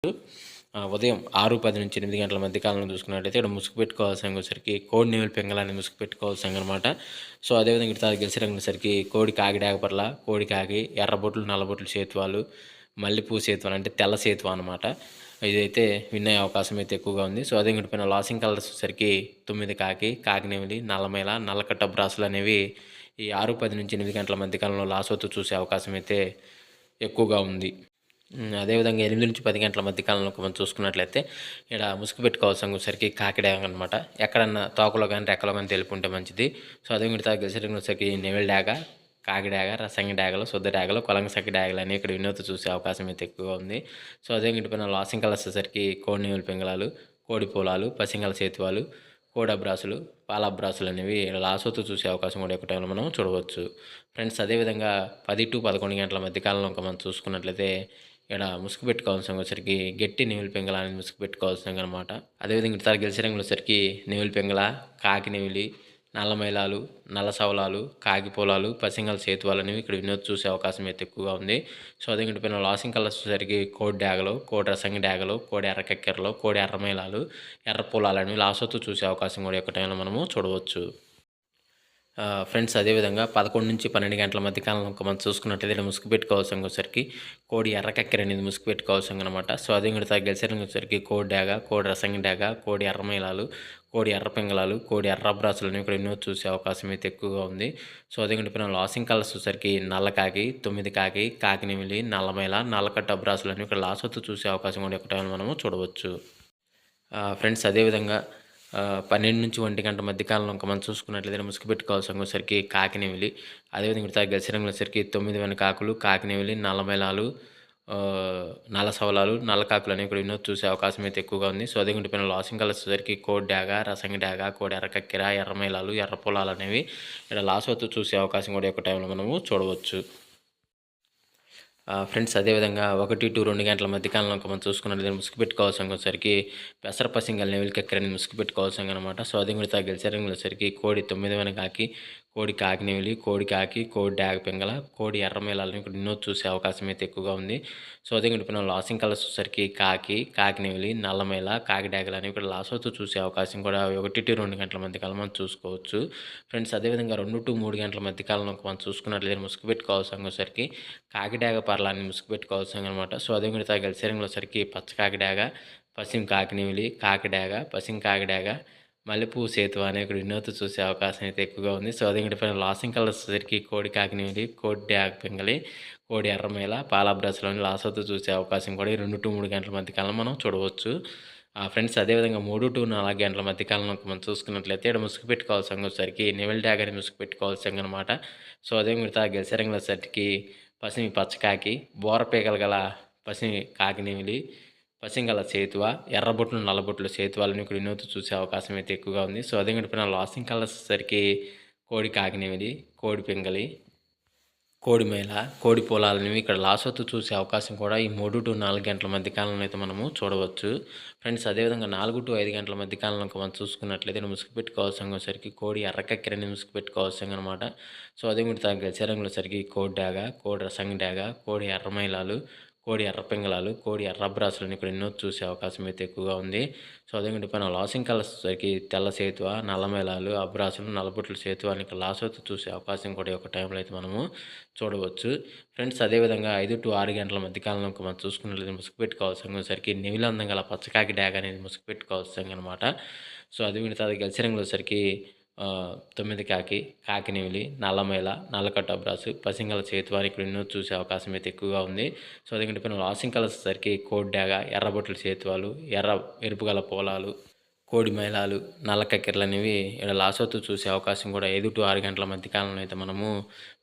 ఉదయం 6:10 నుంచి 8 గంటల మధ్య కాలంలో చూసుకున్నట్టయితే ఇక్కడ ముసుగు పెట్టుకోవాల్సిన వచ్చేసరికి కోడి నెమలి పింగళాన్ని ముసుగు పెట్టుకోవాల్సిన అనమాట. సో అదేవిధంగా ఇక్కడ గెలిచి రంగుసరికి కోడి కాకి డాగపర్ల, కోడి కాకి, ఎర్రబొట్లు, నల్లబొట్లు సేతువాలు, మల్లెపూ సేతువాలు అంటే తెల్ల సేతువ అనమాట. ఇదైతే విన్ అయ్యే అవకాశం అయితే ఎక్కువగా ఉంది. సో అదే పైన లాసింగ్ కలర్స్ వచ్చేసరికి 9 కాకి, కాకినెమిలి, నల్లమేల, నల్లకట్ట బ్రాసులు అనేవి ఈ 6:10 నుంచి 8 గంటల మధ్య కాలంలో లాస్ అవుతూ చూసే అవకాశం అయితే ఎక్కువగా ఉంది. అదేవిధంగా 8 నుంచి 10 గంటల మధ్య కాలంలో మనం చూసుకున్నట్లయితే ఇక్కడ ముసుగు పెట్టుకోవాల్సిన వచ్చేసరికి కాకిడాగ అనమాట. ఎక్కడన్నా తోకలో కానీ రెక్కలో కానీ తెలుపుంటే మంచిది. సో అదే గెలిచడానికి వచ్చేసరికి నెమిలి డాగ, కాకి డాగ, రసంగి డాగలు, శుద్ధ డాగలు, కొలంగసకి డాగలు అని ఇక్కడ వినోద్ చూసే అవకాశం అయితే ఎక్కువగా ఉంది. సో అదే పైన లాసింగ్ కలర్స్ వచ్చేసరికి కోడి నెమిలి పింగళాలు, కోడి పూలాలు, పసింగల సేతువాలు, కోడబ్రాసులు, పాలబ్రాసులు అనేవి లాసోతో చూసే అవకాశం కూడా ఎక్కువ టైంలో మనం చూడవచ్చు. ఫ్రెండ్స్ అదేవిధంగా 10 to 11 గంటల మధ్య కాలంలో మనం చూసుకున్నట్లయితే ఇక్కడ ముసుగు పెట్టుకోవాల్సిన వచ్చరికి గట్టి నెమిలి పింగళ అనేది ముసుగు పెట్టుకోవాల్సిన అనమాట. అదేవిధంగా ఇతర గెలిచే రంగులు వచ్చరికి నెమిలి పింగళ, కాకి నెమిలి, నల్ల మైలాలు, నల్ల సవలాలు, కాకి పొలాలు, పసింగల సేతువాలు అనేవి ఇక్కడ వినోద్ చూసే అవకాశం అయితే ఎక్కువగా ఉంది. సో అదే పైన లాసింగ్ కలర్స్ వచ్చేసరికి కోడి డాగలు, కోడి రసంగి డాగలు, కోడి ఎర్రకెక్కెరలు, కోడి ఎర్రమైలాలు, ఎర్ర పొలాలు అనేవి లాసోతో చూసే అవకాశం కూడా ఎక్కువ టైంలో మనము చూడవచ్చు. ఫ్రెండ్స్ అదేవిధంగా 11 నుంచి 12 గంటల మధ్య కాలంలో మనం చూసుకున్నట్లయితే ముసుగు పెట్టుకోవాల్సిన వచ్చరికి కోడి ఎర్రకక్కెర అనేది ముసుగు పెట్టుకోవాల్సిన అనమాట. సో అదే కూడా గెలిచడానికి వచ్చరికి కోడి డాగ, కోడి రసంగి డాగ, కోడి ఎర్రమైలాలు, కోడి ఎర్ర పింగళాలు, కోడి ఎర్రబ్రాసులు అనేవి ఇక్కడ ఎన్నో చూసే అవకాశం అయితే ఎక్కువగా ఉంది. సో అదే పైన లాసింగ్ కలర్స్ వచ్చరికి నల్ల కాకి, 9 కాకి, కాకినెమిలి, నల్లమైల, నల్లకట్ట అబ్రాసులు అనేవి ఇక్కడ లాసొత్తు చూసే అవకాశం కూడా ఎక్కువ మనము చూడవచ్చు. ఫ్రెండ్స్ అదేవిధంగా 12 నుంచి 1 గంట మధ్య కాలంలో మనం చూసుకున్నట్లయితే ముసుగు పెట్టుకోవాల్సిన వచ్చరికి కాకినెమిలి, అదేవిధంగా ఇక్కడ గెలిచరంగులు వచ్చరికి 9 వెన కాకులు, కాకినెమిలి, నల్లమైలాలు, నల్ల సవలాలు, నల్ల కాకులు అనేవి ఇక్కడ ఎన్నో చూసే అవకాశం అయితే ఎక్కువగా ఉంది. సో అదే పైన లాసింగ్ కలర్స్ వచ్చరికి కోడి డాగ, రసంగి డాగ, కోడి ఎర్రకక్కెర, ఎర్రమైలాలు, ఎర్ర పొలాలు అనేవి ఇక్కడ లాస్ అవుతూ చూసే అవకాశం కూడా ఎక్కువ టైంలో మనము చూడవచ్చు. ఫ్రెండ్స్ అదేవిధంగా 1 to 2 గంటల మధ్య కాలంలో మనం చూసుకున్నట్లయితే ముసుగు పెట్టుకోవాల్సిన వచ్చరికి పెసర పసింగల్ నెవిలి కక్కెరని ముసుగు పెట్టుకోవాల్సిన అనమాట. సో అది కూడా గెలిచరంగులసరికి కోడి 9 వెన కాకి, కోడి కాకినెమిలి, కోడి కాకి, కోడి డాగ పింగళ, కోడి ఎర్రమైలాలని ఇక్కడ ఎన్నో చూసే అవకాశం అయితే ఎక్కువగా ఉంది. సో అదే పైన లాసింగ్ కలర్స్ వచ్చరికి కాకి, కాకినెమిలి, నల్లమైల, కాకి డాగలు అనేవి ఇక్కడ లాస్ అవుతూ చూసే అవకాశం కూడా 1 to 2 గంటల మధ్య కాలం మనం చూసుకోవచ్చు. ఫ్రెండ్స్ అదేవిధంగా 2 to 3 గంటల మధ్య కాలంలో మనం చూసుకున్నట్లయితే ముసుగు పెట్టుకోవాల్సిన వచ్చరికి కాకి డాగ పర్లాన్ని ముసుగు పెట్టుకోవాల్సిన అనమాట. సో అదే కూడా గెలిచరంగులో వచ్చరికి పచ్చ కాకి డాగ, పశ్చిమ కాకినెమిలి, కాకి డాగ, పశ్చిమ కాకి డాగ, మల్లెపూ సేతువ అనే ఇక్కడ వినోద్ చూసే అవకాశం అయితే ఎక్కువగా ఉంది. సో అదే పైన లాసింగ్ కలర్స్ వచ్చేసరికి కోడి కాకినెమిలి, కోడి డాగ పింగళి, కోడి ఎర్రమైల, పాలబ్రస్లోని లాస్ అవుతూ చూసే అవకాశం కూడా 2 to 3 గంటల మధ్య కాలం మనం చూడవచ్చు. ఫ్రెండ్స్ అదేవిధంగా 3 to 4 గంటల మధ్య కాలంలో మనం చూసుకున్నట్లయితే ఇక్కడ ముసుగు పెట్టుకోవాల్సిన వచ్చరికి నెమిలి డాగ అని ముసుగు పెట్టుకోవాల్సిన అనమాట. సో అదే మిగతా గెలిచరంగుల వచ్చరికి పసిమి పచ్చకాకి, బోరపీకలు గల పసిమి కాకినెమిలి, పసింగల సేతువ, ఎర్రబొట్లు, నల్లబొట్లు సేతువాలను ఇక్కడ వినోద్ చూసే అవకాశం అయితే ఎక్కువగా ఉంది. సో అదే పైన లాసింగ్ కలర్స్ వచ్చేసరికి కోడి కాకినెమిలి, కోడి పింగళి, కోడి మేళ, కోడి పొలాలనేవి ఇక్కడ లాస్ అవుతూ చూసే అవకాశం కూడా ఈ 3 to 4 గంటల మధ్య కాలంలో అయితే మనము చూడవచ్చు. ఫ్రెండ్స్ అదేవిధంగా 4 to 5 గంటల మధ్య కాలంలో మనం చూసుకున్నట్లయితే ముసుగు పెట్టుకోవాల్సిన సరికి కోడి ఎర్రకక్కెరని ముసుగు పెట్టుకోవాల్సిన అనమాట. సో అదే మీరు గెలిచరంగుల సరికి కోడి డాగ, కోడి రసంగి డాగ, కోడి ఎర్రమైలాలు, కోడి ఎర్ర పింగళాలు, కోడి ఎర్రబ్రాసులను ఇక్కడ ఎన్నో చూసే అవకాశం అయితే ఎక్కువగా ఉంది. సో అదే పైన లాసింగ్ కలర్స్ సరికి తెల్ల సేతువ, నల్లమైలాలు, అబ్రాసులు, నల్లబొట్లు సేతువ అని ఇక్కడ లాస్ అవుతూ చూసే అవకాశం కూడా ఒక టైంలో అయితే మనము చూడవచ్చు. ఫ్రెండ్స్ అదేవిధంగా 5 to 6 గంటల మధ్య కాలంలో మనం చూసుకున్నట్లయితే ముసుగు పెట్టుకోవాల్సిన సరికి నెమిలి అందం గల పచ్చకాకి డాగ అనేది ముసుగు పెట్టుకోవాల్సిన అనమాట. సో అది మిగతా గెలిచరంగుల సరికి 9 కాకి, కాకినెమిలి, నల్లమైల, నల్లకట్ట అబ్రాసు, పసింగల సేతువాని ఇక్కడ ఎన్నో చూసే అవకాశం అయితే ఎక్కువగా ఉంది. సో అదే పైన లాసింగ్ కలర్స్ సరికి కోడి డాగ, ఎర్రబొట్ల సేతువాలు, ఎరుపు గల పొలాలు, కోడి మైలాలు, నల్ల కక్కెరలు అనేవి ఇక్కడ లాస్ అవుతూ చూసే అవకాశం కూడా 5 to 6 గంటల మధ్య కాలంలో అయితే మనము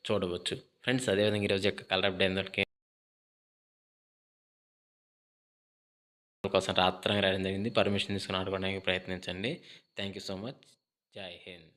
చూడవచ్చు. ఫ్రెండ్స్ అదేవిధంగా ఈరోజు యొక్క కలర్ అప్డేట్ అందరికీ కోసం రాత్రంగా రాయడం జరిగింది. పర్మిషన్ తీసుకుని ఆడుకోవడానికి ప్రయత్నించండి. Thank you so much. జై హింద్.